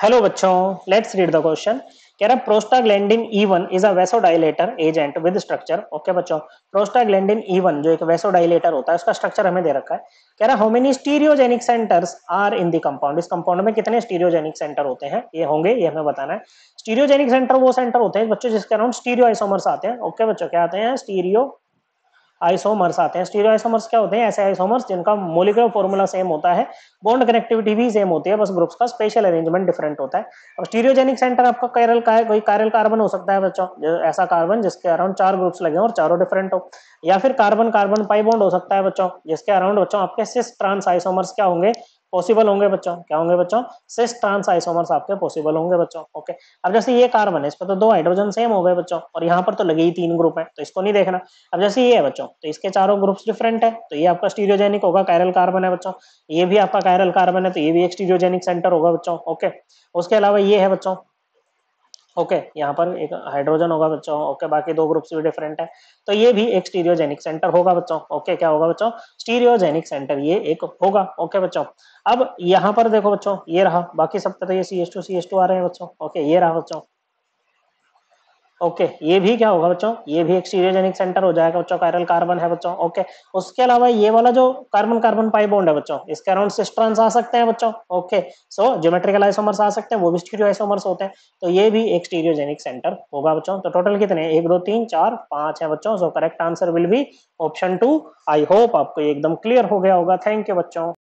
Hello बच्चों, let's read the question. कह रहा prostaglandin E1 is a vasodilator agent with structure. Okay बच्चों, prostaglandin E1 जो एक वैसोडाइलेटर होता है उसका स्ट्रक्चर हमें दे रखा है। कह रहा how many stereogenic centers are in the compound. इस कंपाउंड में कितने स्टीरियोजेनिक सेंटर होते हैं, ये होंगे, ये हमें बताना है। स्टीरियोजेनिक सेंटर वो सेंटर होते हैं बच्चों जिसके अराउंड स्टीरियो आइसोमर्स आते हैं। ओके बच्चों, क्या आते हैं? स्टीरियो आइसोमर्स आते हैं। स्टीरियो आइसोमर्स क्या होते हैं? ऐसे आइसोमर्स जिनका मॉलिक्यूलर फॉर्मूला सेम होता है, बॉन्ड कनेक्टिविटी भी सेम होती है, बस ग्रुप्स का स्पेशल अरेंजमेंट डिफरेंट होता है। और स्टीरियोजेनिक सेंटर आपका कायरल का है, कोई कायरल कार्बन हो सकता है बच्चों, ऐसा कार्बन जिसके अराउंड 4 ग्रुप्स लगे और चारों डिफरेंट हो। या फिर कार्बन कार्बन पाई बॉन्ड हो सकता है बच्चों, जिसके अराउंड बच्चों आपके सिस ट्रांस आइसोमर्स क्या होंगे? पॉसिबल होंगे बच्चों। क्या होंगे बच्चों? सिस ट्रांस आइसोमर्स आपके पॉसिबल होंगे बच्चों। ओके, अब जैसे ये कार्बन है, इस पर तो 2 हाइड्रोजन सेम हो गए बच्चों, और यहाँ पर तो लगे ही 3 ग्रुप है, तो इसको नहीं देखना। अब जैसे ये है बच्चों, तो इसके चारों ग्रुप्स डिफरेंट है, तो ये आपका स्टीरियोजेनिक होगा, कायरल कार्बन है बच्चों। ये भी आपका कायरल कार्बन है, तो ये भी एक स्टीरियोजेनिक सेंटर होगा बच्चों। ओके, उसके अलावा ये है बच्चों, ओके, यहाँ पर एक हाइड्रोजन होगा बच्चों। ओके, बाकी 2 ग्रुप्स भी डिफरेंट है, तो ये भी एक स्टीरियोजेनिक सेंटर होगा बच्चों। ओके, क्या होगा बच्चों? स्टीरियोजेनिक सेंटर ये एक होगा। ओके बच्चों, अब यहाँ पर देखो बच्चों, ये रहा, बाकी सब पे तो ये CH2 आ रहे हैं बच्चों। ओके, ये रहा बच्चों। ओके, ये भी क्या होगा बच्चों? ये भी एक स्टीरियोजेनिक सेंटर हो जाएगा बच्चों, कायरल कार्बन है बच्चों। ओके, उसके अलावा ये वाला जो कार्बन कार्बन पाई बॉन्ड है बच्चों, इसके अराउंड सिस्ट्रॉन्स आ सकते हैं बच्चों। ओके, सो ज्योमेट्रिकल आइसोमर्स आ सकते हैं, वो भी स्टीरियो आइसोमर्स होते हैं, तो ये भी एक स्टीरियोजेनिक सेंटर होगा बच्चों। तो टोटल कितने? 1 2 3 4 5 है बच्चों। So correct answer will be option 2। I hope आपको ये एकदम क्लियर हो गया होगा। थैंक यू बच्चों।